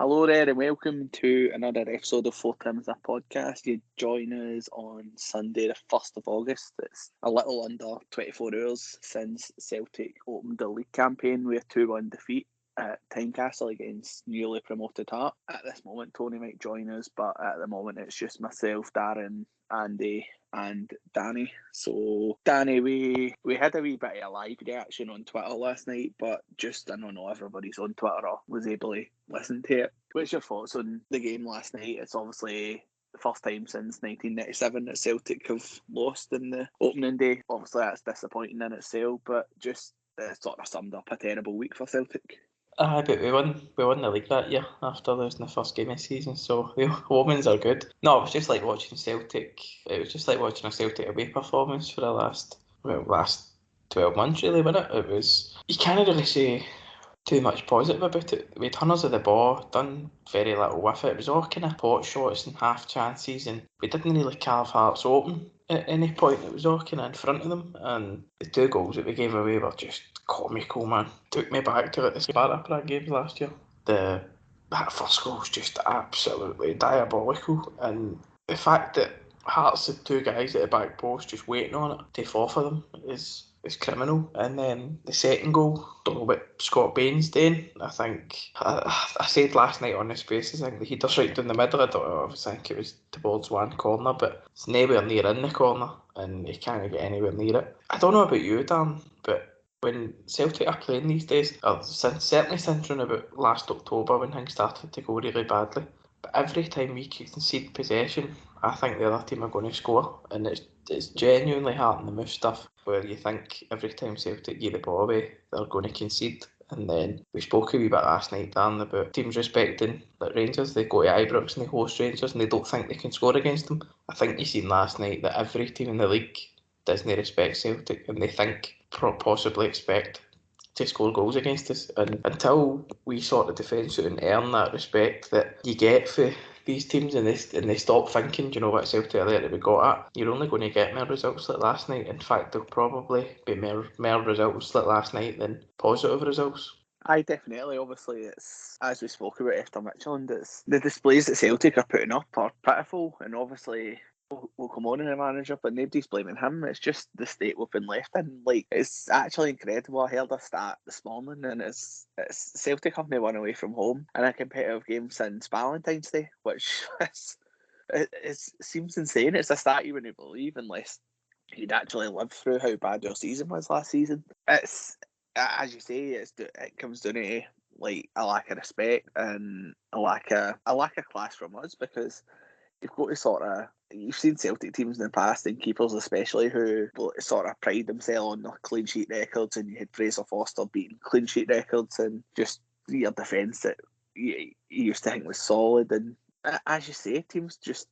Hello there and welcome to another episode of 4Tims, a podcast. You join us on Sunday the 1st of August. It's a little under 24 hours since Celtic opened the league campaign with a 2-1 defeat at Tynecastle against newly promoted Heart. At this moment, Tony might join us, but at the moment it's just myself, Darren, Andy and Danny. So Danny, we had a wee bit of a live reaction on Twitter last night, but just I don't know everybody's on Twitter or was able to listen to it. What's your thoughts on the game last night? It's obviously the first time since 1997 that Celtic have lost in the opening day. Obviously that's disappointing in itself, but just sort of summed up a terrible week for Celtic. Aye, but we won the league that year after losing the first game of the season, so the omens are good. No, it was just like watching Celtic. It was just like watching a Celtic away performance for the last 12 months, really, wasn't it? It was, you can't really say too much positive about it. We had tunnels of the ball, done very little with it. It was all kind of pot shots and half chances, and we didn't really carve Hearts open at any point. It was all kind of in front of them, and the 2 goals that we gave away were just comical, man. Took me back to the Sparta Prague games last year. That first goal was just absolutely diabolical, and the fact that Hearts had 2 guys at the back post just waiting on it to fall for them is criminal. And then the second goal, don't know what Scott Bain's doing. I think I said last night on the Spaces, I think the header's right down the middle. I think it was towards one corner, but it's nowhere near in the corner, and he can't get anywhere near it. I don't know about you, Dan, but when Celtic are playing these days, certainly since around about last October when things started to go really badly, but every time we concede possession, I think the other team are going to score, and it's genuinely heart in the mouth stuff where you think every time Celtic get the ball away, they're going to concede. And then we spoke a wee bit last night, Dan, about teams respecting like Rangers. They go to Ibrox and they host Rangers and they don't think they can score against them. I think you seen last night that every team in the league doesn't respect Celtic, and they think possibly expect to score goals against us. And until we sort of defence it and earn that respect that you get for these teams, and they stop thinking, you know what, Celtic are there to be got at, you're only going to get more results like last night. In fact, there'll probably be more results like last night than positive results. Aye, definitely. Obviously, it's, as we spoke about after Midtjylland, it's the displays that Celtic are putting up are pitiful, and obviously we'll come on in the manager, but nobody's blaming him. It's just the state we've been left in. Like, it's actually incredible. I heard a stat this morning, and it's Celtic have won away from home in a competitive game since Valentine's Day, which seems insane. It's a stat you wouldn't believe unless you'd actually lived through how bad your season was last season. It's, as you say, it comes down to like a lack of respect and a lack of class from us, because you've got to sort of, you've seen Celtic teams in the past, and keepers especially, who sort of pride themselves on their clean sheet records, and you had Fraser Foster beating clean sheet records, and just your defence that you used to think was solid. And as you say, teams just,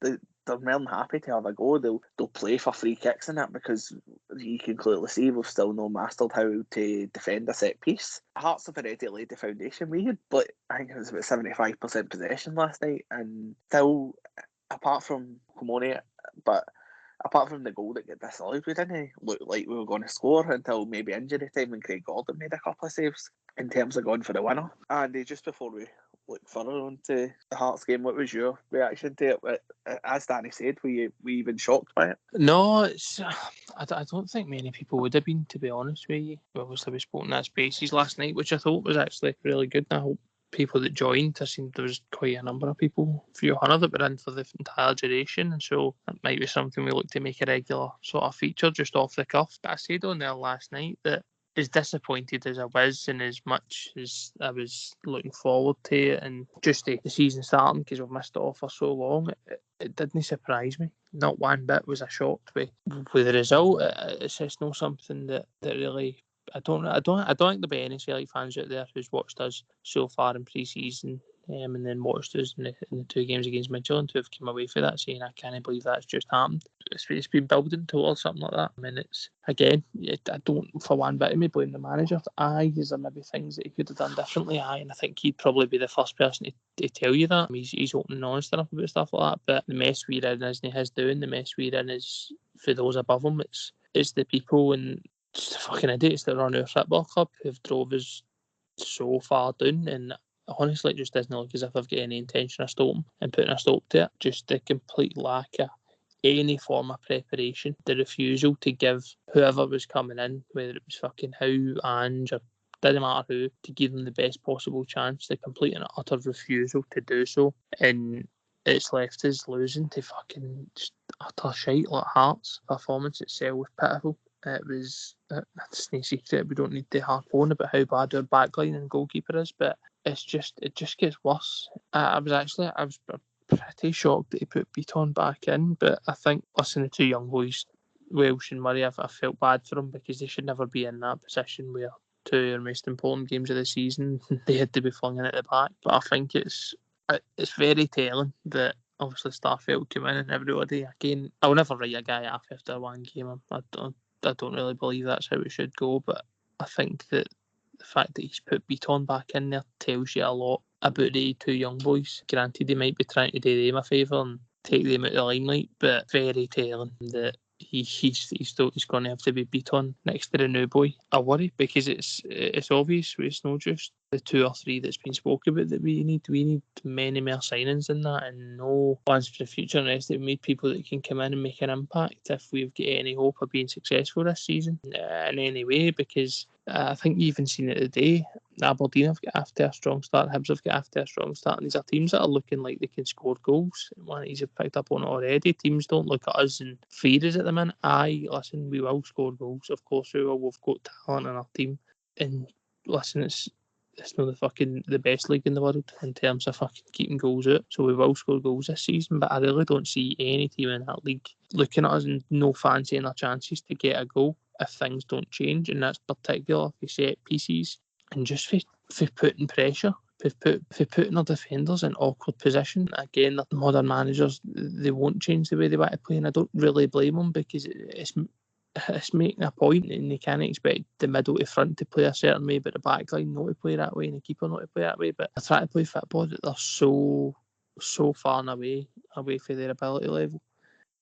they're more than happy to have a go. They'll play for free kicks in that, because you can clearly see we've still not mastered how to defend a set piece. Hearts have already laid the foundation. We had, I think it was about 75% possession last night, and still, apart from the goal that got disallowed, we didn't look like we were going to score until maybe injury time when Craig Gordon made a couple of saves in terms of going for the winner. And just before we look further onto the Hearts game, what was your reaction to it? As Danny said, were you even shocked by it? No, I don't think many people would have been, to be honest with you. Obviously, we spoke in that Spaces last night, which I thought was actually really good. And I hope people that joined, I seen there was quite a number of people, a few hundred, that were in for the entire duration, and so that might be something we look to make a regular sort of feature just off the cuff. But I said on there last night that as disappointed as I was, and as much as I was looking forward to it, and just the season starting, because we've missed it off for so long, it didn't surprise me. Not one bit was I shocked with the result. It's just not something that really. I don't think there'll be any Celtic fans out there who's watched us so far in pre-season, and then watched us in the 2 games against Midtjylland, who have come away from that saying, I can't believe that's just happened. It's been building towards something like that. I mean, it's, again, I don't for one bit of me blame the manager. Is there maybe things that he could have done differently? And I think he'd probably be the first person to tell you that. He's open and honest enough about stuff like that. But the mess we're in isn't his doing. The mess we're in is for those above him. It's the people and just the fucking idiots that run our football club who've drove us so far down, and honestly, it just doesn't look as if I've got any intention of stopping and putting a stop to it. Just the complete lack of any form of preparation, the refusal to give whoever was coming in, whether it was fucking Howe, Ange, or didn't matter who, to give them the best possible chance, the complete and utter refusal to do so. And it's left us losing to fucking just utter shite like Hearts. Performance itself was pitiful. It was, it's no secret, we don't need to harp on about how bad our backline and goalkeeper is, but it just gets worse. I was pretty shocked that he put Beaton back in, but I think listening to two young boys, Welsh and Murray, I felt bad for them because they should never be in that position where two of their most important games of the season they had to be flung in at the back. But I think it's very telling that obviously Starfield came in and everybody again. I'll never write a guy off after one game. I don't really believe that's how it should go, but I think that the fact that he's put Beaton back in there tells you a lot about the two young boys. Granted, he might be trying to do them a favour and take them out of the limelight, but very telling that he's going to have to be Beaton next to the new boy. I worry because it's obvious. It's not just the two or three that's been spoken about that we need many more signings than that, and no plans for the future unless they've made people that can come in and make an impact if we've got any hope of being successful this season in any way. Because I think you even seen it today. Aberdeen have got after a strong start, Hibs have got after a strong start, and these are teams that are looking like they can score goals. One of these have picked up on it already. Teams don't look at us and fear us at the minute. Listen, we will score goals, of course we will. We've got talent in our team, and listen, it's not the best league in the world in terms of fucking keeping goals out. So we will score goals this season, but I really don't see any team in that league looking at us and no fancying their chances to get a goal if things don't change, and that's particular for set pieces and just for putting pressure. For putting our defenders in awkward position. Again, the modern managers, they won't change the way they want to play, and I don't really blame them because it's making a point, and they can't expect the middle to front to play a certain way, but the back line not to play that way, and the keeper not to play that way. But they try to play football that they're so far and away from their ability level.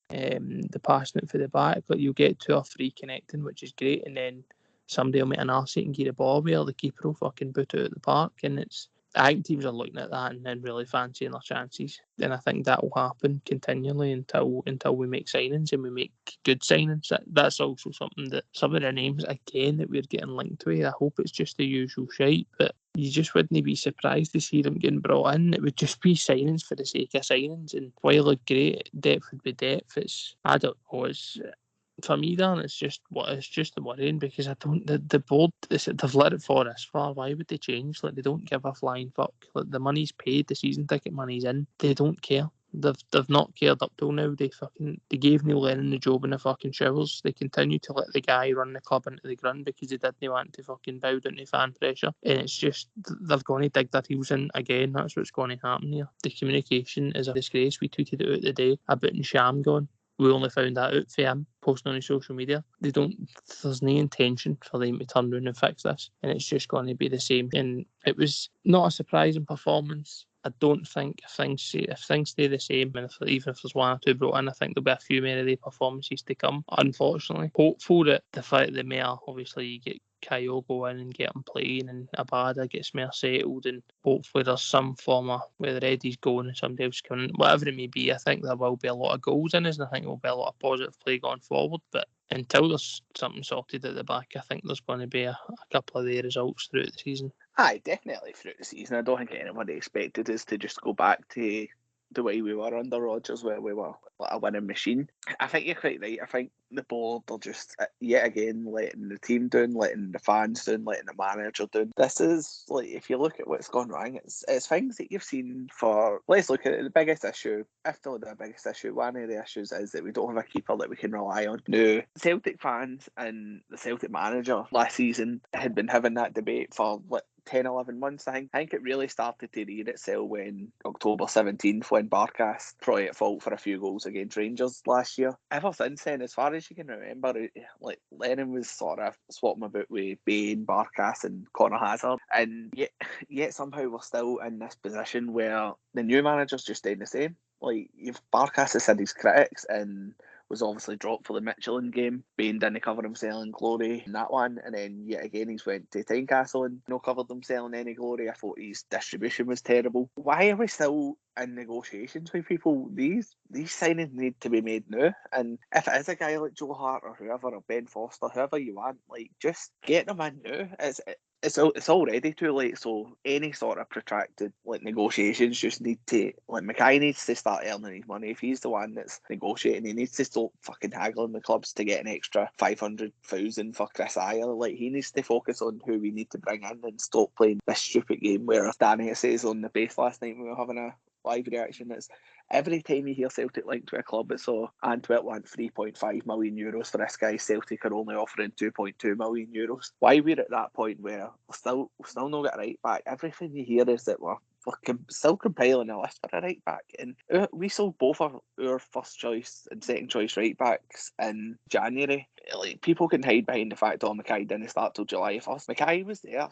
The passing it for the back, like you'll get two or three connecting, which is great, and then somebody will make an arse and get a ball where the keeper will fucking boot it out the park, and I think teams are looking at that and really fancying their chances. And I think that will happen continually until we make signings and we make good signings. That's also something that some of the names, again, that we're getting linked with, I hope it's just the usual shite, but you just wouldn't be surprised to see them getting brought in. It would just be signings for the sake of signings. And while they're great, depth would be depth. I don't know, for me, Dan, it's just worrying because I don't. The board, they've let it for this far. Why would they change? Like, they don't give a flying fuck. Like, the money's paid, the season ticket money's in. They don't care. They've not cared up till now. They gave Neil Lennon the job in the fucking showers. They continue to let the guy run the club into the ground because they didn't want to fucking bow down to fan pressure. And it's just they've gone to dig their heels in again. That's what's going to happen here. The communication is a disgrace. We tweeted it out today about Sham going. We only found that out for him posting on his social media. There's no intention for them to turn around and fix this, and it's just going to be the same. And it was not a surprising performance. I don't think if things stay the same, and even if there's one or two brought in, I think there'll be a few more of the performances to come. Unfortunately, hopeful that the fact that Mayor, obviously you get Kyogo in and get him playing, and Abada gets more settled, and hopefully there's some form of whether Eddie's going and somebody else coming, whatever it may be. I think there will be a lot of goals in us, and I think there will be a lot of positive play going forward. But until there's something sorted at the back, I think there's going to be a couple of the results throughout the season. Aye, definitely throughout the season. I don't think anybody expected us to just go back to the way we were under Rodgers, where we were like a winning machine. I think you're quite right. I think the board are just yet again letting the team down, letting the fans down, letting the manager down. This is like, if you look at what's gone wrong, it's things that you've seen for. Let's look at it. The biggest issue, if not the biggest issue, one of the issues is that we don't have a keeper that we can rely on. Now, Celtic fans and the Celtic manager last season had been having that debate for 10, 11 months. I think it really started to rear itself when October 17th, when Barkas probably at fault for a few goals against Rangers last year. Ever since then, as far as you can remember, like Lennon was sort of swapping about with Bain, Barkas and Conor Hazard, and yet somehow we're still in this position where the new manager's just staying the same. Like, Barkas has had his critics, and was obviously dropped for the Michelin game. Bain didn't cover himself in glory in that one, and then yet again he's went to Tynecastle and no covered himself in any glory. I thought his distribution was terrible. Why are we still in negotiations with people? These signings need to be made now, and if it is a guy like Joe Hart or whoever, or Ben Foster, whoever you want, like, just get them in now. It's already too late, so any sort of protracted like negotiations just need to, like, Mackay needs to start earning his money. If he's the one that's negotiating, he needs to stop fucking haggling the clubs to get an extra 500,000 for Chris Ayer. Like, he needs to focus on who we need to bring in and stop playing this stupid game where Danny says on the base last night when we were having a live reaction, it's every time you hear Celtic linked to a club, it's Antwerp want €3.5 million for this guy. Celtic are only offering €2.2 million. Why we're at that point where we're still not got a right back? Everything you hear is that we're still compiling a list for a right back, and we sold both our first choice and second choice right backs in January. Like, people can hide behind the fact Mackay didn't start till July 1st. Mackay was there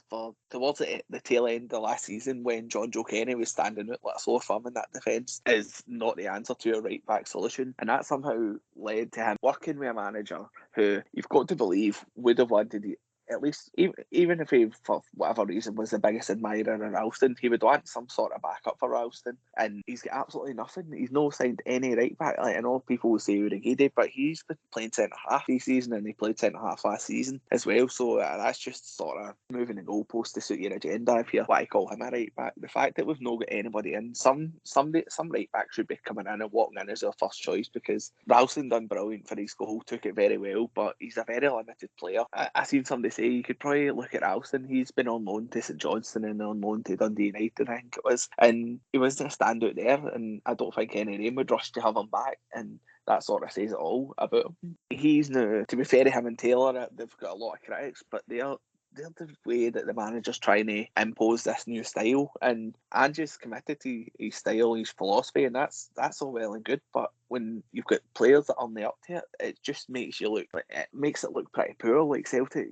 towards the tail end of last season when John Joe Kenny was standing out like a sore thumb in that defence. Is not the answer to a right back solution, and that somehow led to him working with a manager who you've got to believe would have wanted at least, even if he, for whatever reason, was the biggest admirer of Ralston, he would want some sort of backup for Ralston. And he's got absolutely nothing. He's no signed any right back. Like, I know people will say Urigide, but he's been playing centre half this season, and he played centre half last season as well. So that's just sort of moving the goalpost to suit your agenda if you what I call him a right back. The fact that we've not got anybody in, some right back should be coming in and walking in as their first choice, because Ralston done brilliant for his goal, took it very well, but he's a very limited player. I seen somebody say you could probably look at Ralston. He's been on loan to St Johnstone and on loan to Dundee United, I think it was, and he wasn't a standout there, and I don't think any of them would rush to have him back, and that sort of says it all about him. He's now, to be fair to him and Taylor, they've got a lot of critics, but they're the way that the manager's trying to impose this new style, and Ange's committed to his style, his philosophy, and that's all well and good, but when you've got players that aren't up to it, it just makes you look, it makes it look pretty poor. Like, Celtic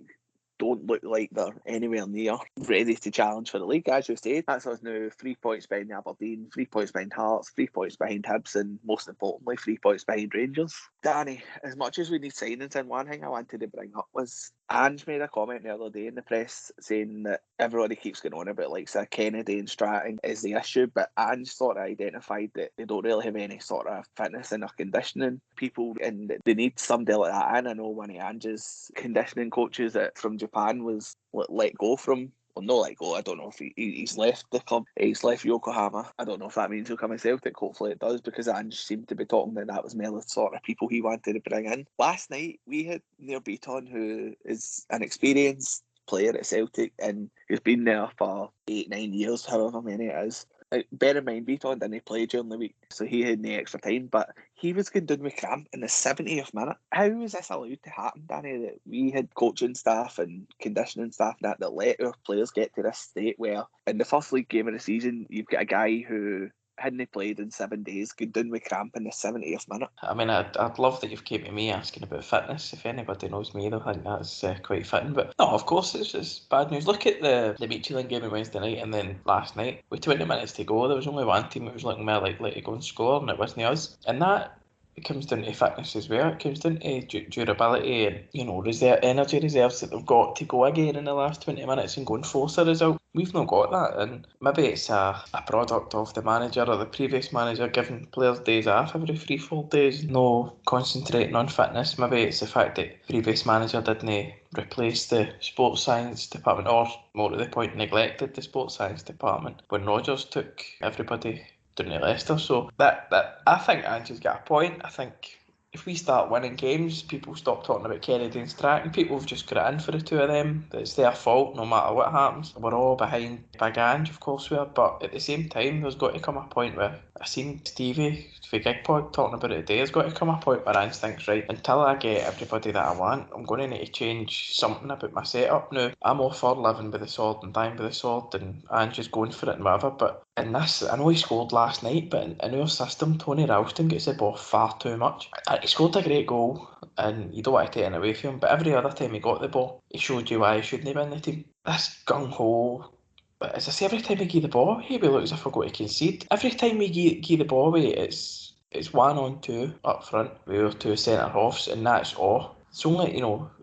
don't look like they're anywhere near ready to challenge for the league. As you said, that's us now 3 points behind Aberdeen, 3 points behind Hearts, 3 points behind Hibs, and most importantly, 3 points behind Rangers. Danny, as much as we need signings in, one thing I wanted to bring up was Ange made a comment the other day in the press saying that everybody keeps going on about, like, Kennedy and Stratton is the issue, but Ange sort of identified that they don't really have any sort of fitness in their conditioning people, and they need somebody like that. And I know one of Ange's conditioning coaches from Japan was let go from. Well, no, let go. I don't know if he's left the club. He's left Yokohama. I don't know if that means he'll come to Celtic. Hopefully it does, because Ange seemed to be talking that was more the sort of people he wanted to bring in. Last night we had Neil Beaton, who is an experienced player at Celtic and who's been there for 8-9 years, however many it is. Bear in mind, Beaton didn't play during the week, so he had no extra time, but he was going down with cramp in the 70th minute. How is this allowed to happen, Danny, that we had coaching staff and conditioning staff that let our players get to this state where in the first league game of the season, you've got a guy who hadn't played in 7 days, going down with cramp in the 70th minute? I mean, I'd love that you've came to me asking about fitness. If anybody knows me, they'll think that's quite fitting. But no, of course, it's bad news. Look at the Michelin game on Wednesday night, and then last night, with 20 minutes to go, there was only one team that was looking more likely to go and score, and it wasn't us. And that, it comes down to fitness as well. It comes down to durability and, energy reserves that they've got to go again in the last 20 minutes and go and force a result. We've not got that, and maybe it's a product of the manager or the previous manager giving players days off every 3 full days, no concentrating on fitness. Maybe it's the fact that the previous manager didn't replace the sports science department, or more to the point, neglected the sports science department when Rodgers took everybody down to Leicester. So that I think Ange's got a point. I think if we start winning games, people stop talking about Kennedy and Stratton. People have just got it in for the two of them. It's their fault no matter what happens. We're all behind Big Ange, of course we are, but at the same time, there's got to come a point where, I seen Stevie for Gigpod talking about it today, there's got to come a point where Ange thinks, right, until I get everybody that I want, I'm going to need to change something about my setup. Now, I'm all for living with the sword and dying with the sword, and Ange is going for it and whatever, but in this, I know he scored last night, but in our system, Tony Ralston gets the ball far too much. He scored a great goal, and you don't want to take it away from him, but every other time he got the ball, he showed you why he shouldn't have been in the team. This gung-ho, but as I say, every time we give the ball away, we look as if we're going to concede. Every time we give the ball away, it's it's 1-on-2 up front with our two centre halves, and that's all. It's only,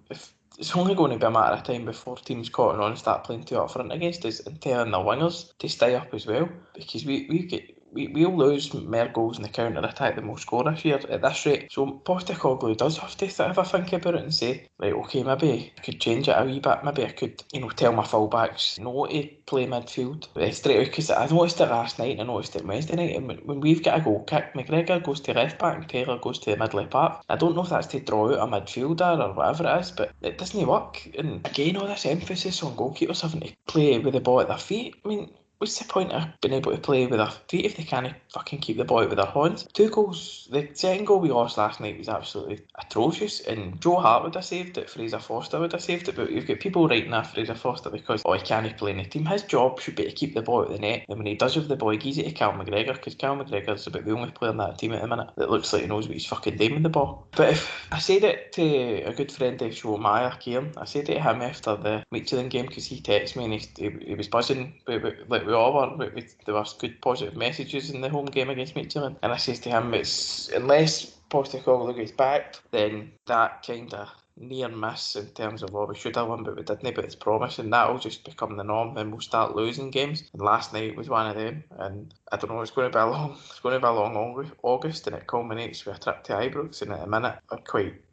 if it's only going to be a matter of time before teams cotton on and start playing two up front against us and telling the wingers to stay up as well, because we'll lose more goals in the counter attack than we'll score this year at this rate. So Postecoglou does have to have a think about it and say, right, okay, maybe I could change it a wee bit. Maybe I could, tell my fullbacks not to play midfield straight away, because I noticed it last night and I noticed it Wednesday night, and when we've got a goal kick, McGregor goes to left back and Taylor goes to the middle of the park. I don't know if that's to draw out a midfielder or whatever it is, but it doesn't work. And again, all this emphasis on goalkeepers having to play with the ball at their feet. I mean, what's the point of being able to play with their feet if they can't fucking keep the ball with their hands? 2 goals. The second goal we lost last night was absolutely atrocious, and Joe Hart would have saved it, Fraser Forster would have saved it, but you've got people writing off Fraser Forster because, he can't play in the team. His job should be to keep the ball at the net, and when he does have the ball, he gives it to Cal McGregor, because Cal McGregor's about the only player in that team at the minute that looks like he knows what he's fucking doing with the ball. But if I said it to a good friend of the show, Maya Kieran, I said it to him after the Michelin game, because he texted me and he was buzzing, like we all were. There was good positive messages in the home game against Michelin, and I says to him, it's unless Postecoglou gets backed, then that kind of near miss in terms of we should have won but we didn't, but it's promise, and that'll just become the norm and we'll start losing games. And last night was one of them, and I don't know, it's going to be a long August, and it culminates with a trip to Ibrox, and at the minute I'm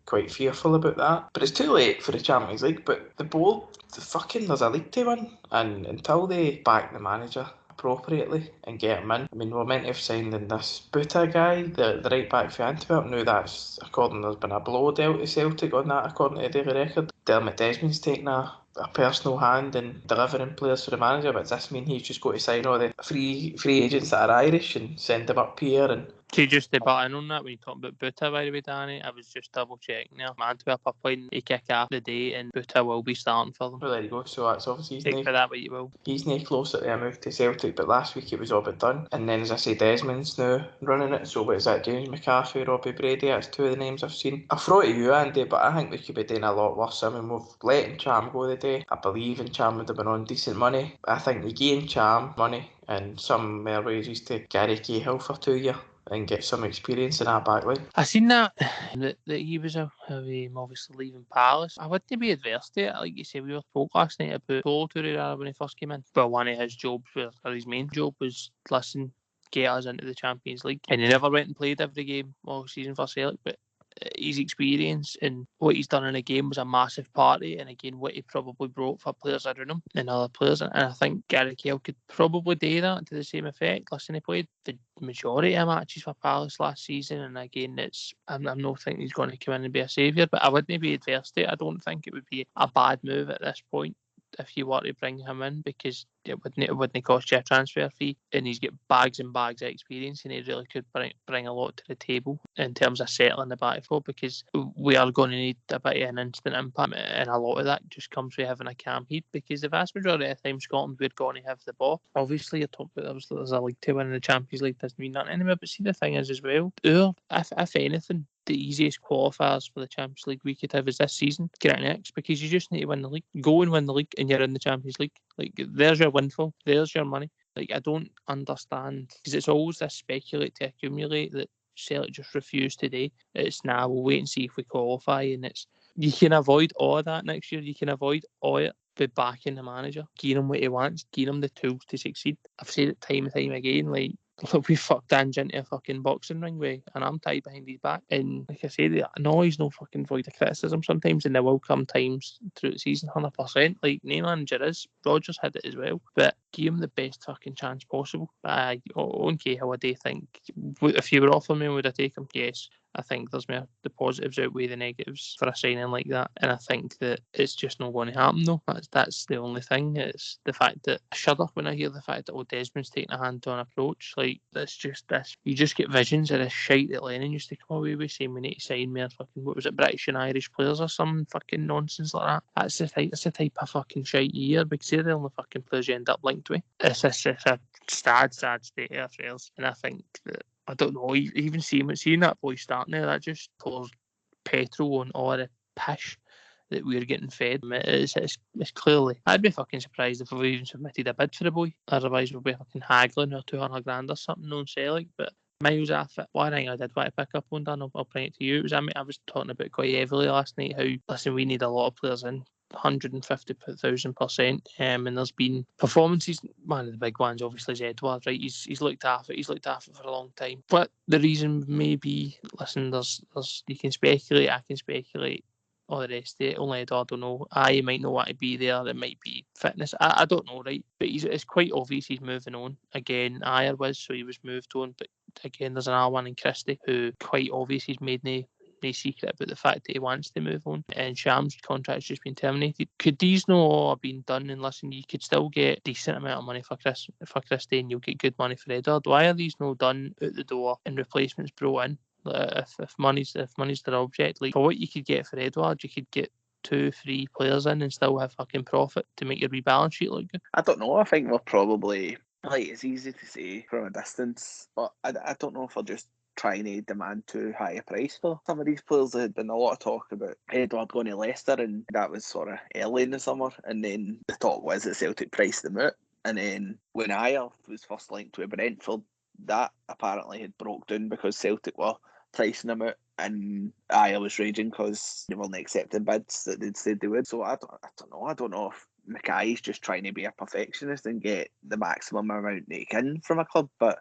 quite fearful about that. But it's too late for the Champions League, but there's a league to win, and until they back the manager appropriately and get him in. I mean, we're meant to have signed in this Buta guy, the right back for Antwerp. Now that's, there's been a blow dealt to Celtic on that, according to the Daily Record. Dermot Desmond's taking a personal hand in delivering players for the manager, but does this mean he's just got to sign all the free agents that are Irish and send them up here? And See, just to butt in on that, when you talk about Buta, by the way, Danny, I was just double checking there. Antwerp are playing a kick off the day, and Buta will be starting for them. Well, there you go. So that's obviously Take for that what you will. He's no closer to a move to Celtic, but last week it was all but done. And then, as I say, Desmond's now running it. So what is that? James McCarthy, Robbie Brady? That's 2 of the names I've seen. I'll throw it to you, Andy, but I think we could be doing a lot worse. I mean, we've let Cham go the day. I believe in Cham would have been on decent money. I think we gain Cham money and some more wages to Gary Cahill for 2 years and get some experience in that back line. I seen that he was obviously leaving Palace. I wouldn't be adverse to it. Like you say, we were spoke last night about Paulo Torreira when he first came in. But one of his jobs, or his main job, was get us into the Champions League. And he never went and played every game all season for Celtic, but his experience and what he's done in a game was a massive part of it, and again what he probably brought for players around him and other players, and I think Gary Cahill could probably do that to the same effect. Listen, he played the majority of matches for Palace last season, and again I'm not thinking he's going to come in and be a saviour, but I wouldn't be adverse to it. I don't think it would be a bad move at this point if you were to bring him in, because it wouldn't cost you a transfer fee, and he's got bags and bags of experience, and he really could bring a lot to the table in terms of settling the back four, because we are going to need a bit of an instant impact, and a lot of that just comes with having a calm head, because the vast majority of the time Scotland, we're going to have the ball. Obviously, you're talking about there's a league to win in the Champions League, doesn't mean nothing anymore, but see, the thing is as well, if anything, the easiest qualifiers for the Champions League we could have is this season, get it next, because you just need to win the league. Go and win the league and you're in the Champions League. Like, there's your windfall, there's your money. Like, I don't understand, because it's always this speculate to accumulate that Celtic just refuse today. It's now, we'll wait and see if we qualify, and it's, you can avoid all of that next year. You can avoid all it by backing the manager, giving him what he wants, giving him the tools to succeed. I've said it time and time again, like, look, we fucked Ange into a fucking boxing ring with an arm tied behind his back. And like I said, no, he's no fucking void of criticism sometimes, and there will come times through the season, 100%. Like, name manager is, Rodgers had it as well. But give him the best fucking chance possible. On Cahill, I do think, if you were offering me, would I take him? Yes. I think there's more the positives outweigh the negatives for a signing like that, and I think that it's just not going to happen though. That's the only thing. It's the fact that I shudder when I hear the fact that Desmond's taking a hand-on approach. Like, that's just this. You just get visions of this shite that Lennon used to come away with, saying we need to sign more fucking, what was it, British and Irish players or some fucking nonsense like that. That's the type of fucking shite you hear, because they're the only fucking players you end up linked with. It's a sad state of affairs, and I think that, I don't know, even seeing that boy starting there, that just pours petrol on all the pish that we're getting fed. It's clearly, I'd be fucking surprised if we even submitted a bid for the boy. Otherwise we'll be fucking haggling or 200 grand or something on Celtic. But miles off it. One thing I did want to pick up on, Dan, I'll bring it to you. I was talking about quite heavily last night how, listen, we need a lot of players in. 150,000%. And there's been performances. One of the big ones, obviously, is Edward. Right, he's looked after it. He's looked after it for a long time. But the reason may be, listen, there's you can speculate. I can speculate. All the rest of it. Only Edward don't know. I might not want to be there. It might be fitness. I don't know, right? But it's quite obvious he's moving on. Again, Ayer was, so he was moved on. But again, there's another one in Christie who quite obvious he's made no secret about the fact that he wants to move on, and Sham's contract's just been terminated. Could these not all have been done? And listen, you could still get a decent amount of money for Christie, and you'll get good money for Edward. Why are these not done out the door and replacements brought in? If money's their object, like for what you could get for Edward, you could get 2-3 players in and still have fucking profit to make your rebalance sheet look good. I don't know. I think we're probably, like, it's easy to say from a distance, but I don't know if we're just trying to demand too high a price for some of these players. There had been a lot of talk about Edward going to Leicester, and that was sort of early in the summer, and then the talk was that Celtic priced them out, and then when Ayer was first linked with Brentford, that apparently had broke down because Celtic were pricing him out, and Ayer was raging because they weren't accepting bids that they'd said they would. So I don't know. I don't know if Mackay's just trying to be a perfectionist and get the maximum amount they can from a club, but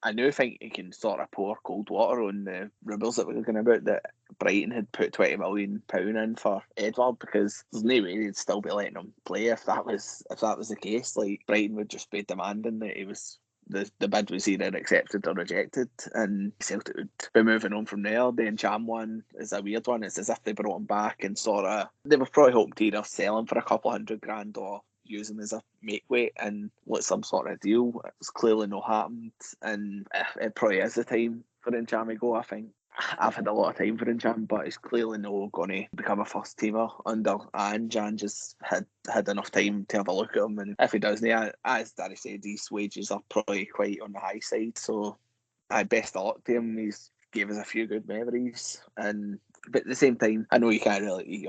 I do think he can sort of pour cold water on the rumours that were going about that Brighton had put £20 million in for Edward, because there's no way they'd still be letting him play if that was the case. Like, Brighton would just be demanding that he was the bid was either accepted or rejected, and Celtic would be moving on from there. The Encham one is a weird one. It's as if they brought him back and sort of, they were probably hoping to either sell him for a couple $100,000 or use him as a make weight and let some sort of deal. It's clearly not happened, and it probably is the time for Encham to go. I think I've had a lot of time for Encham, but he's clearly not going to become a first teamer under Ange. Ange just had enough time to have a look at him, and if he doesn't, as Danny said, these wages are probably quite on the high side. So best of luck to him. He's gave us a few good memories, but at the same time, I know you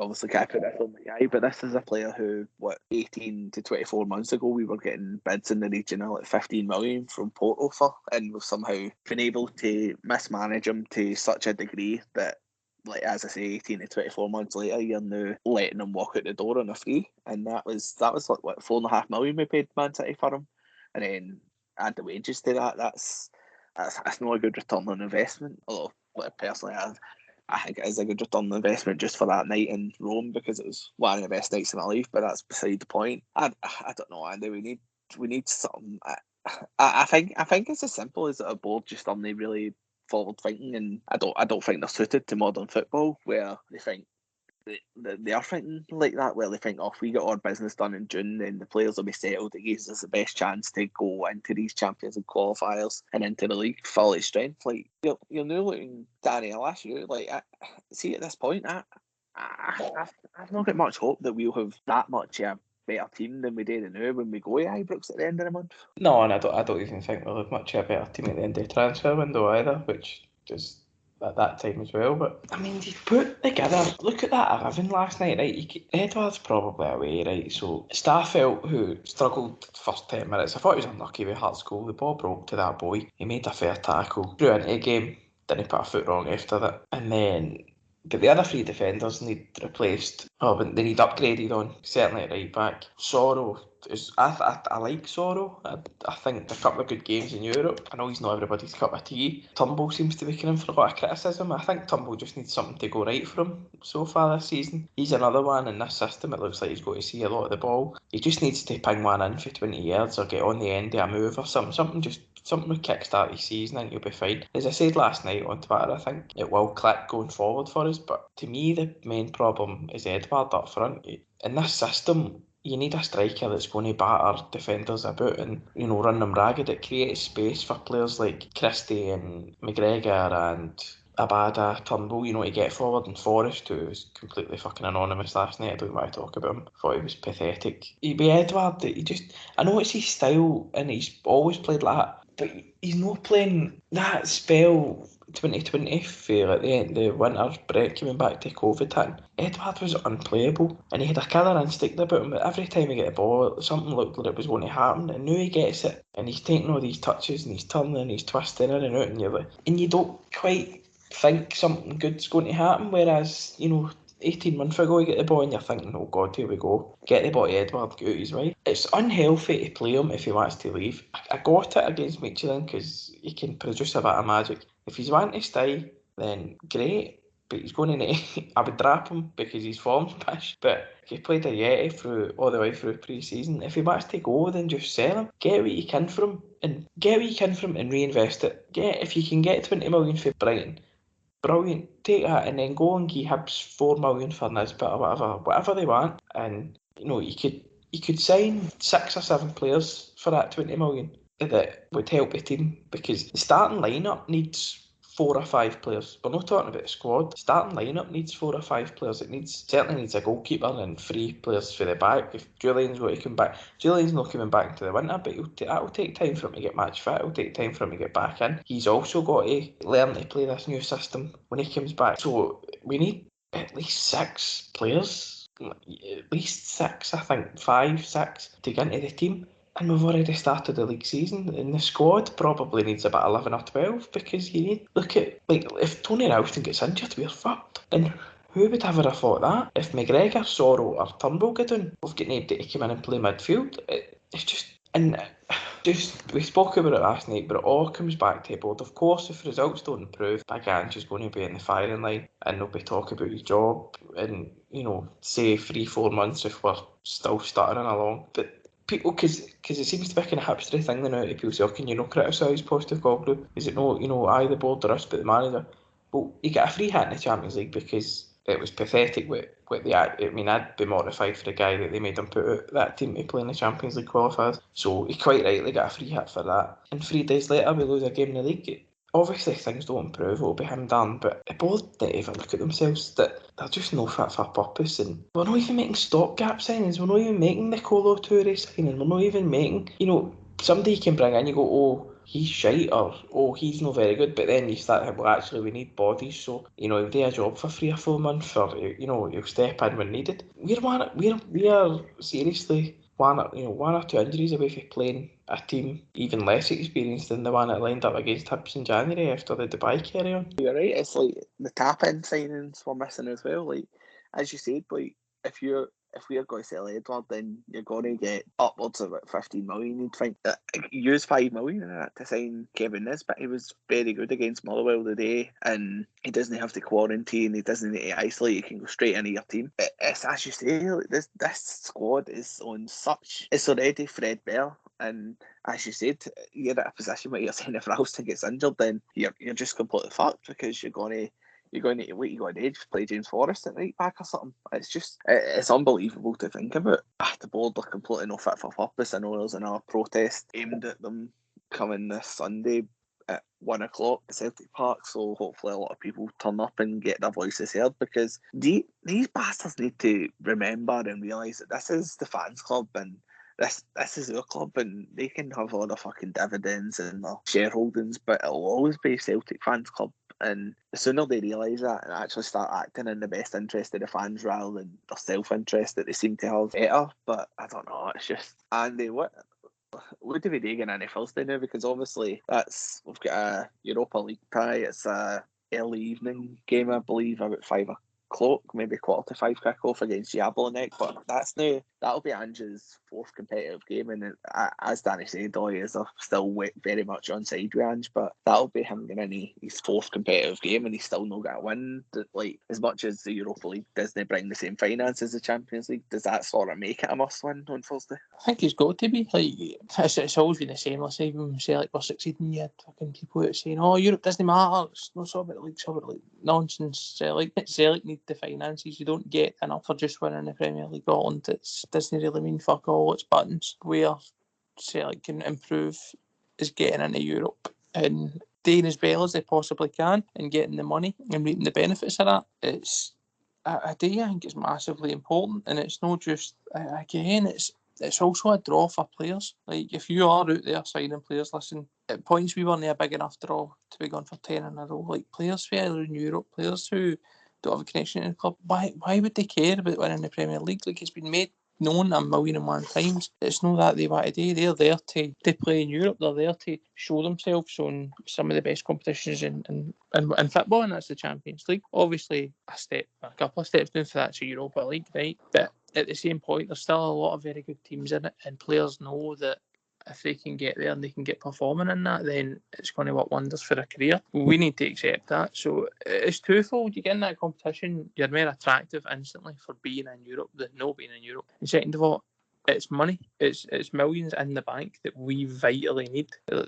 obviously can't put this on the guy, but this is a player who, 18 to 24 months ago, we were getting bids in the region of like 15 million from Porto for, and we've somehow been able to mismanage him to such a degree that, like, as I say, 18 to 24 months later, you're now letting him walk out the door on a free, and that was like, what, 4.5 million we paid Man City for him, and then add the wages to that. That's not a good return on investment. Although, personally, I think it is a good return on investment just for that night in Rome, because it was one of the best nights of my life. But that's beside the point. I don't know, Andy. We need something. I think it's as simple as a board just aren't really forward thinking, and I don't think they're suited to modern football, where they think they are thinking like that, where they think, if we get our business done in June, then the players will be settled. It gives us the best chance to go into these Champions League qualifiers and into the league full of strength. Like, you're now looking, Danny, I'll ask you, like, see, at this point, I've not got much hope that we'll have that much a better team than we did now when we go to Ibrox at the end of the month. No, and I don't even think we'll have much a better team at the end of the transfer window either, which is at that time as well. But I mean, you put together, look at that 11 last night, right? Edward's probably away, right? So Starfelt, who struggled the first 10 minutes, I thought he was unlucky with Hart's goal. The ball broke to that boy. He made a fair tackle, drew into the game, didn't put a foot wrong after that, and then. But the other three defenders need replaced. But they need upgraded on. Certainly at right back. Sorrow is. I like Sorrow. I think a couple of good games in Europe. I know he's not everybody's cup of tea. Turnbull seems to be coming for a lot of criticism. I think Turnbull just needs something to go right for him so far this season. He's another one in this system. It looks like he's going to see a lot of the ball. He just needs to ping one in for 20 yards or get on the end of a move or something. Something with kickstart his season and you'll be fine. As I said last night on Twitter, I think it will click going forward for us, but to me the main problem is Edward up front. In this system, you need a striker that's going to batter defenders about and, run them ragged. It creates space for players like Christie and McGregor and Abada, Turnbull, to get forward, and Forrest, who was completely fucking anonymous last night. I don't want to talk about him. I thought he was pathetic. He'd be Edward. I know it's his style and he's always played like that, but he's not playing that spell 2020 for at the end the winter break coming back to COVID hitting, Edward was unplayable and he had a killer instinct about him. Every time he got the ball, something looked like it was going to happen, and now he gets it and he's taking all these touches and he's turning and he's twisting in and out, and you don't quite think something good's going to happen. Whereas 18 months ago you get the ball and you're thinking, oh God, here we go. Get the ball to Edward, go out his way. It's unhealthy to play him if he wants to leave. I got it against Michelin because he can produce a bit of magic. If he's wanting to stay, then great. But he's going to need, I would drop him because his form's pish. But he played a Yeti all the way through pre-season. If he wants to go, then just sell him. Get what you can from him and reinvest it. If you can get 20 million for Brighton, brilliant. Take that and then go and give Hibs 4 million for Nisbet or whatever they want. And you could sign 6 or 7 players for that 20 million that would help the team, because the starting lineup needs 4 or 5 players. We're not talking about the squad. Starting lineup needs 4 or 5 players. It certainly needs a goalkeeper and 3 players for the back. If Julian's going to come back, Julian's not coming back into the winter, but that'll take time for him to get match fit. It'll take time for him to get back in. He's also got to learn to play this new system when he comes back. So we need at least 6 players. At least 6, I think 5, 6 to get into the team. And we've already started the league season, and the squad probably needs about 11 or 12, because look at, if Tony Ralston gets injured, we're fucked. And who would ever have thought that? If McGregor, Sorrell or Turnbull get down, we've got nobody to come in and play midfield. We spoke about it last night, but it all comes back to the board. Of course, if results don't improve, Big Ange is going to be in the firing line, and they'll be talking about his job, and say 3-4 months if we're still stuttering along. But people, because it seems to be a kind of hipstery thing now to people say, oh, can you not criticise Postecoglou? Is it no, the board or us, but the manager? Well, he got a free hit in the Champions League because it was pathetic I'd be mortified for the guy that they made him put out that team to play in the Champions League qualifiers. So he quite rightly got a free hit for that. And 3 days later we lose a game in the league. Obviously things don't improve, it'll be him done, but the board didn't even look at themselves, that they're just no fit for purpose, and we're not even making stopgap signings, we're not even making the Colo Toure signing, we're not even making, somebody you can bring in, you go, oh, he's shite, or oh, he's not very good, but then you start, well, actually we need bodies, so he'll do a job for 3 or 4 months, or he'll step in when needed. We are seriously one or 2 injuries away from playing a team even less experienced than the one that lined up against Hibs in January after the Dubai carry on. You're right, it's like the tap-in signings we're missing as well. Like, as you said, like if we're going to sell Edward, then you're going to get upwards of about 15 million. You'd think use 5 million in that to sign Kevin Nisbet. He was very good against Motherwell today, and he doesn't have to quarantine, he doesn't need to isolate, he can go straight into your team. It's as you say, like, this squad is it's already threadbare. And as you said, you're at a position where you're saying if Ralston gets injured, then you're just completely fucked, because you're going to what you got to do, just play James Forrest at right back or something. It's unbelievable to think about. The board are completely no fit for purpose. I know there's another protest aimed at them coming this Sunday at 1 o'clock at Celtic Park, so hopefully a lot of people turn up and get their voices heard, because these bastards need to remember and realise that this is the fans club, and this is their club, and they can have all the fucking dividends and their shareholdings, but it'll always be Celtic fans club. And the sooner they realise that and actually start acting in the best interest of the fans rather than their self-interest that they seem to have, better. But I don't know, it's just, Andy, what do we do again on Thursday now? Because obviously we've got a Europa League tie. It's a early evening game, I believe, about 5 o'clock, maybe 4:45 kick-off against Jablonec, but that'll be Ange's 4th competitive game, and as Danny said, is still very much on side with Ange, but that'll be him getting his 4th competitive game, and he's still not got a win. Like, as much as the Europa League doesn't bring the same finance as the Champions League, does that sort of make it a must-win on Thursday? I think he's got to be. Like, it's always been the same. Let's say when we say like we're succeeding, you had fucking people out saying, "Oh, Europe doesn't matter. It's not so about the league, so about like nonsense." Celtic need the finances. You don't get enough for just winning the Premier League. Holland, it doesn't really mean fuck all. It's buttons. Where Celtic can improve is getting into Europe and doing as well as they possibly can and getting the money and reaping the benefits of that. I think it's massively important, and it's not just, again, it's it's also a draw for players. Like, if you are out there signing players, listen, at points we weren't a big enough draw to be going for 10 in a row. Like, players further in Europe, players who don't have a connection to the club, why would they care about winning the Premier League? Like, it's been made known 1,000,001 times. It's not that they want to do. They're there to play in Europe. They're there to show themselves on some of the best competitions in football, and that's the Champions League. Obviously, a couple of steps down for that's a Europa League, right? But at the same point, there's still a lot of very good teams in it, and players know that if they can get there and they can get performing in that, then it's going to work wonders for a career. We need to accept that. So it's twofold. You get in that competition, you're more attractive instantly for being in Europe than not being in Europe. And second of all, it's money. It's millions in the bank that we vitally need. I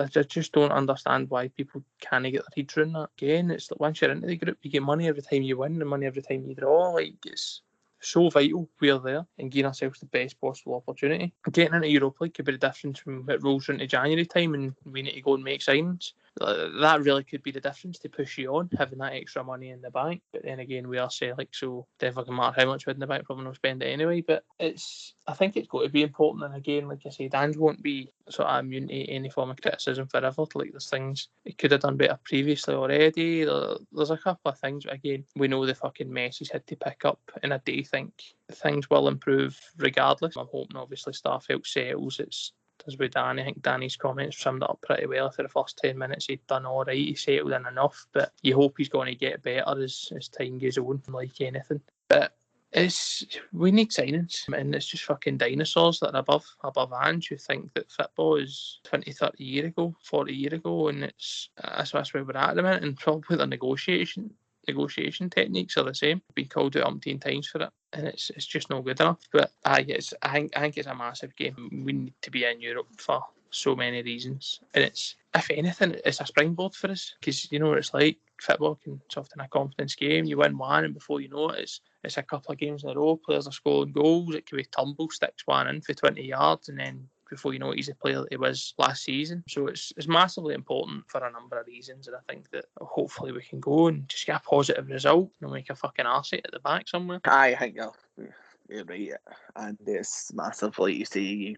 just don't understand why people can't get their heads around that. Again, it's like once you're into the group, you get money every time you win and money every time you draw. Like, it's so vital we're there and giving ourselves the best possible opportunity. Getting into Europa League could be the difference from it rolls into January time and we need to go and make signings. That really could be the difference to push you on, having that extra money in the bank. But then again, we are Celtic, so it never can matter how much we had in the bank, probably not spend it anyway. But I think it's got to be important. And again, like I say, Dan's won't be sort of immune to any form of criticism forever. Like, there's things he could have done better previously already. There's a couple of things, but again, we know the fucking mess he's had to pick up, and I do think things will improve regardless. I'm hoping obviously Starfelt settles. It's as with Danny, I think Danny's comments summed it up pretty well. For the first 10 minutes, he'd done all right. He settled in enough, but you hope he's going to get better as time goes on, like anything. But we need signings, and it's just fucking dinosaurs that are above Ange who think that football is 20, 30 years ago, 40 years ago, and that's where we're at the minute. And probably the negotiation techniques are the same. Been called out umpteen times for it, and it's just not good enough. But I think it's a massive game. We need to be in Europe for so many reasons, and it's, if anything, it's a springboard for us, because you know what it's like. Football it's often a confidence game. You win one, and before you know it, it's a couple of games in a row. Players are scoring goals. It could be tumble, sticks one in for 20 yards, and then before you know it, he's the player that he was last season. So it's massively important for a number of reasons, and I think that hopefully we can go and just get a positive result and make a fucking arse at the back somewhere. I think you're right, and it's massive. Like you say,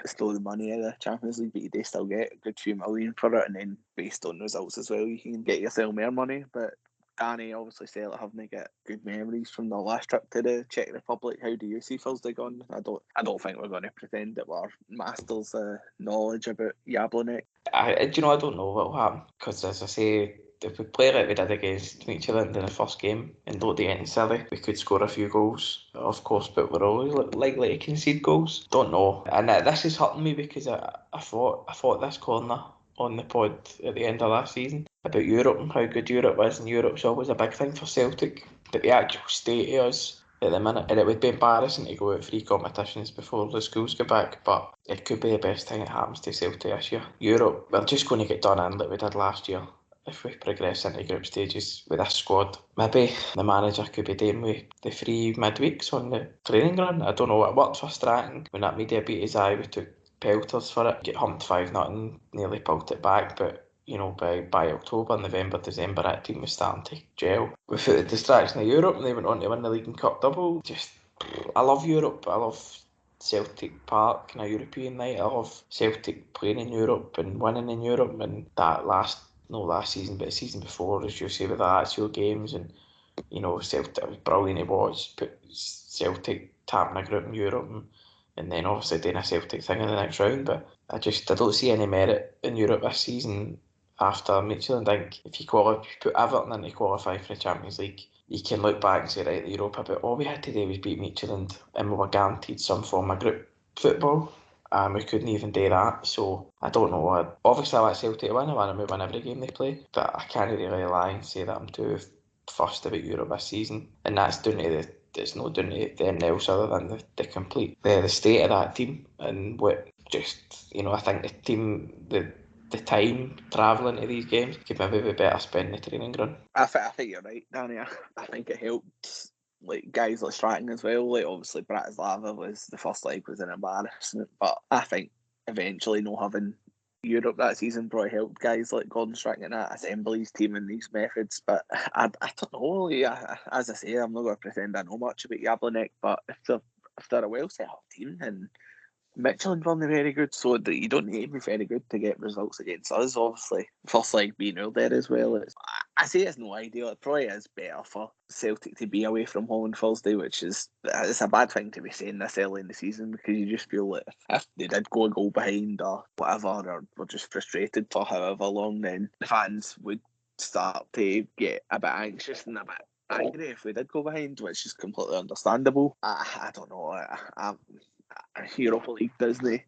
it's not the money of the Champions League, but you do still get a good few million for it, and then based on results as well, you can get yourself more money. But Danny obviously said having got good memories from the last trip to the Czech Republic. How do you see Thursday going? I don't think we're going to pretend that we're masters of knowledge about Jablonec. I don't know what will happen, because as I say, if we play like we did against Midtjylland in the first game and don't do anything silly, we could score a few goals, of course, but we're always likely to concede goals. Don't know. And this is hurting me, because I thought this corner on the pod at the end of last season about Europe and how good Europe was, and Europe's always a big thing for Celtic, but the actual state of us at the minute, and it would be embarrassing to go out 3 competitions before the schools go back, but it could be the best thing that happens to Celtic this year. Europe, we're just going to get done in like we did last year if we progress into group stages with this squad. Maybe the manager could be doing with the 3 midweeks on the training ground. I don't know, it worked for Stratton when that media beat his eye. We took pelters for it, get humped 5-0, nearly pulled it back, but by October, November, December, that team was starting to gel. Without the distraction of Europe, and they went on to win the League and Cup double. I love Europe. I love Celtic Park and a European night. I love Celtic playing in Europe and winning in Europe. And that last season, but the season before, as you say, with the Lazio games, and Celtic, it was brilliant to watch. Put Celtic tapping a group in Europe, and then obviously doing a Celtic thing in the next round. But I don't see any merit in Europe this season after Midtjylland. I think if you put Everton in to qualify for the Champions League, you can look back and say, right, the Europa, but all we had to do was beat Midtjylland and we were guaranteed some form of group football. We couldn't even do that, so I don't know. Obviously I want Celtic to win. I want them to win every game they play, but I can't really lie and say that I'm too fussed about Europe this season, and that's down to it's not down to anything else other than the state of that team, and what I think the team, the time travelling to these games could maybe be better spent in the training ground. I think you're right, Danny. I think it helped like guys like Stratton as well. Like obviously Bratislava was the first leg was an embarrassment, but I think eventually not having Europe that season probably helped guys like Gordon Strachan and that assemble his team in these methods. But I don't know. As I say, I'm not going to pretend I know much about Jablonec, but if they're if they're a well set up team, and Mitchell and Burnley very good, so that you don't need to be very good to get results against us. Obviously, first leg being out there as well. I say it's no ideal. It probably is better for Celtic to be away from home on Thursday, which is it's a bad thing to be saying this early in the season, because you just feel that if they did go a goal behind or whatever, or were just frustrated for however long, then the fans would start to get a bit anxious and a bit angry if we did go behind, which is completely understandable. I don't know. Europa League doesn't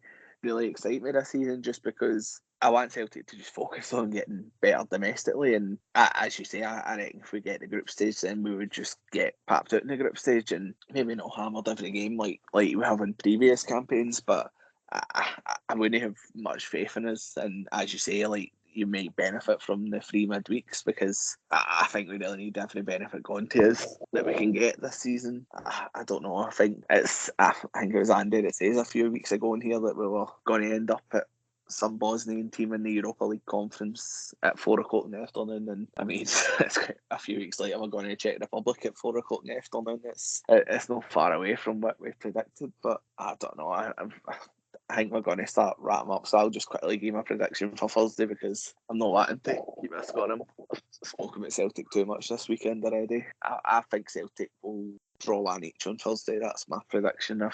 really excite me this season, just because I want Celtic to just focus on getting better domestically. And as you say, I reckon if we get the group stage, then we would just get papped out in the group stage and maybe not hammered every game like we have in previous campaigns. But I wouldn't have much faith in us. And as you say, like, you might benefit from the 3 midweeks, because I think we really need every benefit going to us that we can get this season. I don't know. I think it was Andy that says a few weeks ago in here that we were going to end up at some Bosnian team in the Europa League conference at 4 o'clock in the afternoon, and I mean, it's a few weeks later we're going to Czech Republic at 4 o'clock in the afternoon. It's not far away from what we predicted, but I don't know. I think we're going to start wrapping up, so I'll just quickly give my prediction for Thursday, because I'm not wanting to keep this going. I've spoken about Celtic too much this weekend already. I think Celtic will draw 1 each on Thursday. That's my prediction. I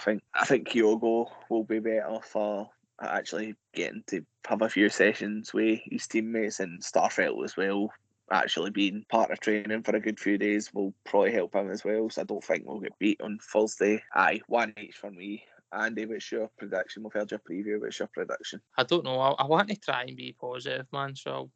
think Kyogo will be better for actually getting to have a few sessions with his teammates, and Starfelt as well. Actually being part of training for a good few days will probably help him as well, so I don't think we'll get beat on Thursday. 1 each for me. Andy, what's your prediction? We've heard your preview. What's your prediction? I don't know. I want to try and be positive, man. So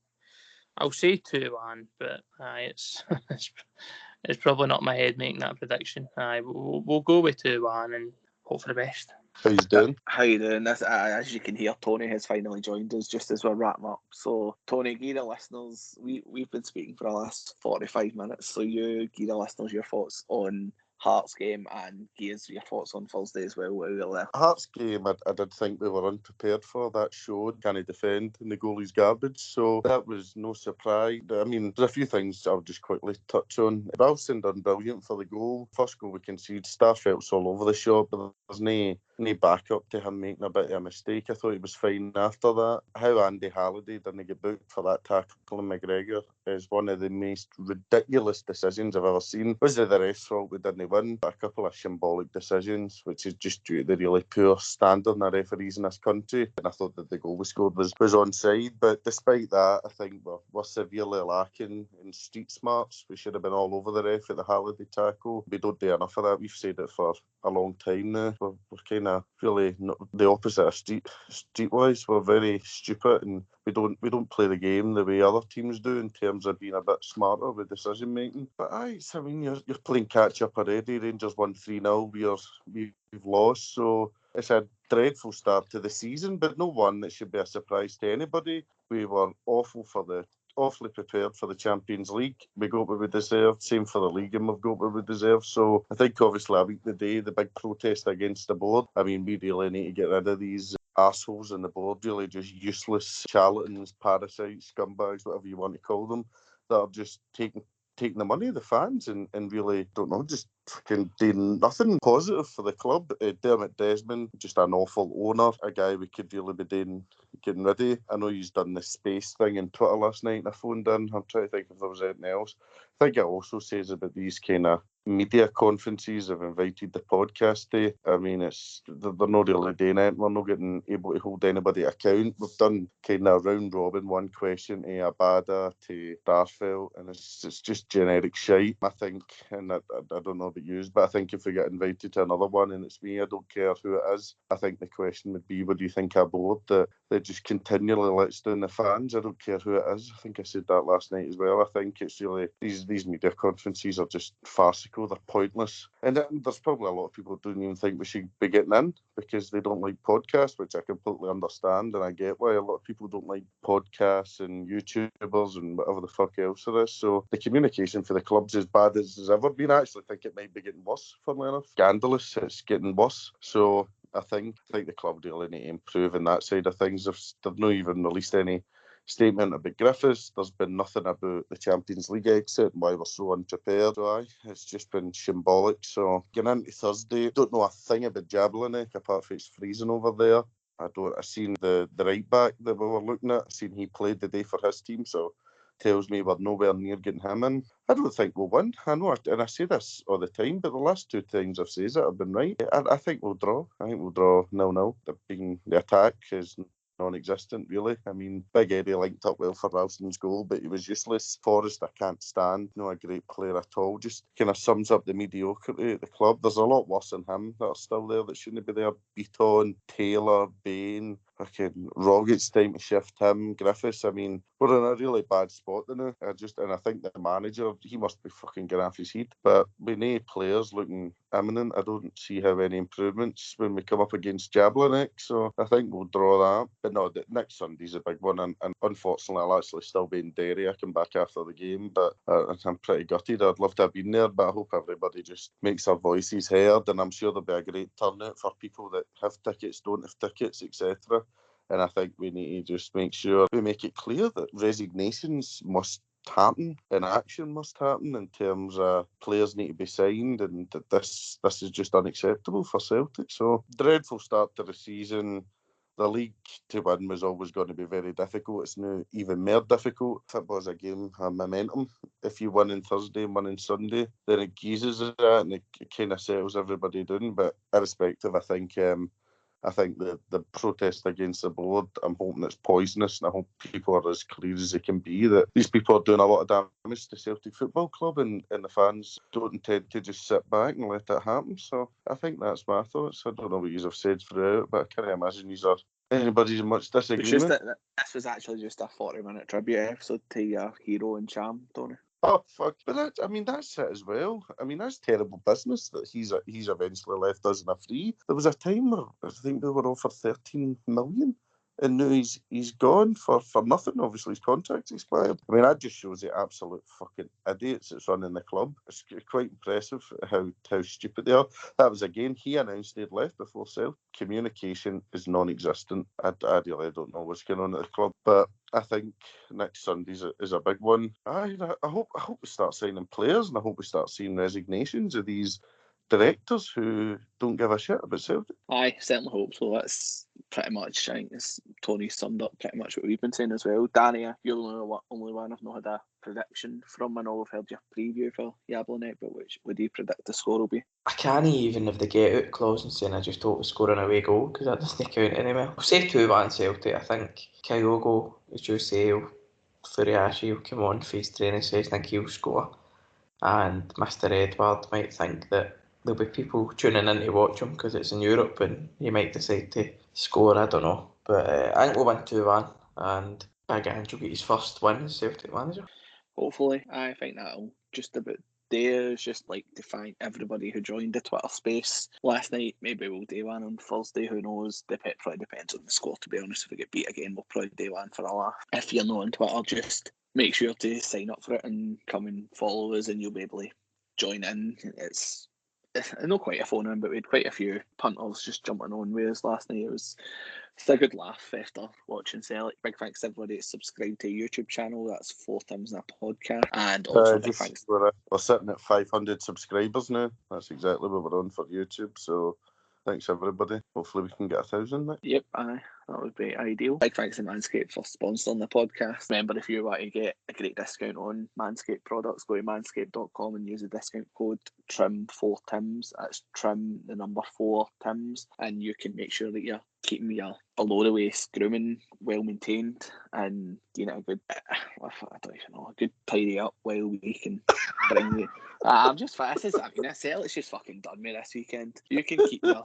I'll say 2-1, but it's probably not my head making that prediction. We'll go with 2-1 and hope for the best. How you doing? How you doing? As you can hear, Tony has finally joined us just as we're wrapping up. So, Tony, give the listeners, we've been speaking for the last 45 minutes, so you give the listeners your thoughts on Hearts game, and give us your thoughts on Thursday as well. Hearts game, I did think we were unprepared for. That showed, can he defend, and the goalie's garbage, so that was no surprise. I mean, there's a few things I'll just quickly touch on. Ralston done brilliant for the goal. First goal we conceded, Starfelt's all over the shop, but there's no backup to him making a bit of a mistake. I thought he was fine after that. How Andy Halliday didn't get booked for that tackle on McGregor is one of the most ridiculous decisions I've ever seen. Was it the ref's fault we didn't win? But a couple of symbolic decisions, which is just due to the really poor standard in the referees in this country. And I thought that the goal we scored was onside. But despite that, I think we're severely lacking in street smarts. We should have been all over the ref at the Halliday tackle. We don't do enough of that. We've said it for a long time now. We're kind of really the opposite of streetwise. We're very stupid, and we don't play the game the way other teams do in terms of being a bit smarter with decision making. But I mean, you're playing catch up already. Rangers won 3-0. We've lost, so it's a dreadful start to the season, but no one that should be a surprise to anybody. We were awfully prepared for the Champions League. We got what we deserved. Same for the league, and we've got what we deserve. So I think obviously a week today, the big protest against the board. I mean, we really need to get rid of these assholes on the board, really just useless charlatans, parasites, scumbags, whatever you want to call them, that are just taking the money of the fans and really, don't know, just fucking doing nothing positive for the club. Dermot Desmond, just an awful owner, a guy we could really be getting rid of. I know he's done the space thing on Twitter last night and I phoned in. I'm trying to think if there was anything else. I think it also says about these kind of media conferences have invited the podcast to. I mean, they're not really doing it. We're not able to hold anybody account. We've done kind of round robin, one question to Abada, to Starfelt, and it's just generic shite, I think. And I don't know about you, but I think if we get invited to another one and it's me, I don't care who it is, I think the question would be, what do you think our board that just continually lets down the fans? I don't care who it is. I think I said that last night as well. I think it's really, these media conferences are just farcical. They're pointless. And there's probably a lot of people who don't even think we should be getting in because they don't like podcasts, which I completely understand, and I get why a lot of people don't like podcasts and YouTubers and whatever the fuck else there is. So the communication for the club's as bad as it's ever been. I actually think it might be getting worse, funnily enough. Scandalous, it's getting worse. So I think the club really need to improve in that side of things. They've not even released any statement about Griffiths. There's been nothing about the Champions League exit and why we're so unprepared. So it's just been shambolic. So getting into Thursday, don't know a thing about Jablonec apart from it's freezing over there. I seen the right back that we were looking at. I seen he played the day for his team, so tells me we're nowhere near getting him in. I don't think we'll win. I know, and I say this all the time, but the last 2 times I've said it, I've been right. I think we'll draw. I think we'll draw 0-0. The attack is non-existent, really. I mean, Big Eddie linked up well for Ralston's goal, but he was useless. Forrest, I can't stand. Not a great player at all. Just kind of sums up the mediocrity at the club. There's a lot worse than him that are still there that shouldn't be there. Beaton, Taylor, Bain, fucking Rocket's time to shift him, Griffiths. I mean, we're in a really bad spot now. And I think the manager, he must be fucking getting off his head. But with no players looking imminent, I don't see how any improvements when we come up against Jablonec. So I think we'll draw that. But no, next Sunday's a big one. And unfortunately, I'll actually still be in Derry. I come back after the game. But I'm pretty gutted. I'd love to have been there. But I hope everybody just makes their voices heard. And I'm sure there'll be a great turnout for people that have tickets, don't have tickets, etc. And I think we need to just make sure we make it clear that resignations must happen and action must happen in terms of players need to be signed, and that this is just unacceptable for Celtic. So dreadful start to the season. The league to win was always going to be very difficult. It's now even more difficult. Football is a game of momentum. If you win on Thursday and win on Sunday, then it geezes it and it kind of settles everybody down. But irrespective, I think the protest against the board, I'm hoping it's poisonous, and I hope people are as clear as they can be that these people are doing a lot of damage to Celtic Football Club, and the fans don't intend to just sit back and let it happen. So I think that's my thoughts. I don't know what you have said throughout, but I can't imagine these are anybody's in much disagreement. This was actually just a 40-minute tribute episode to your hero and charm, Tony. Oh fuck! But that's it as well. I mean, that's terrible business that he's eventually left us in a free. There was a time where I think we were offered 13 million, and now he's gone for nothing. Obviously, his contract's expired. I mean, that just shows the absolute fucking idiots that's running the club. It's quite impressive how stupid they are. That was again, he announced he'd left before sale. Communication is non-existent. I really don't know what's going on at the club, but I think next Sunday is a big one. I hope we start signing players, and I hope we start seeing resignations of these directors who don't give a shit about Celtic. I certainly hope so. That's pretty much, I think Tony summed up pretty much what we've been saying as well. Danny, you're the only one I've not had a prediction from. I know I've heard your preview for Jablonec, but which would you predict the score will be? I can't even have the get out clause and saying I just hope we score an away goal, because that doesn't count anyway. We'll say 2-1 Celtic. I think Kyogo, as you say, Furiashi will come on for his training session. I think he'll score. And Mr. Edward might think that there'll be people tuning in to watch him because it's in Europe, and he might decide to score. I don't know. But I think we'll win 2-1, and Big Ange will get his first win as Celtic manager. Hopefully. I think that'll just about there. Just like to thank everybody who joined the Twitter space last night. Maybe we'll do one on Thursday, who knows? Probably depends on the score, to be honest. If we get beat again, we'll probably do one for a laugh. If you're not on Twitter, just make sure to sign up for it and come and follow us, and you'll be able to join in. It's not quite a phone in, but we had quite a few punters just jumping on with us last night. It's a good laugh after watching Celtic. Big thanks to everybody that's subscribed to the YouTube channel. That's 4 Tims a podcast. And also big thanks. We're sitting at 500 subscribers now. That's exactly what we're on for YouTube. So thanks everybody. Hopefully we can get 1,000. Yep, aye. That would be ideal. Big thanks to Manscaped for sponsoring the podcast. Remember, if you want to get a great discount on Manscaped products, go to manscaped.com and use the discount code TRIM4TIMS. That's TRIM, the number 4 Tims. And you can make sure that you're keeping your below the waist grooming well maintained, and a good, I don't even know, a good tidy up while we can bring you. I'm just fast as it's just fucking done me this weekend. You can keep your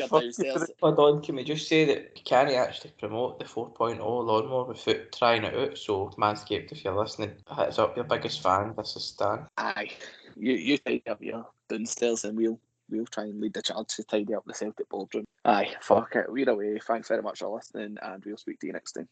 downstairs. Hold on, can we just say that you can't actually promote the 4.0 lawnmower without trying it out? So Manscaped, if you're listening, hits up your biggest fan. This is Stan. Aye, you tidy up your downstairs, and we'll try and lead the charge to tidy up the Celtic boardroom. Aye, fuck it. We're away. Thanks very much for listening, and we'll speak to you next time.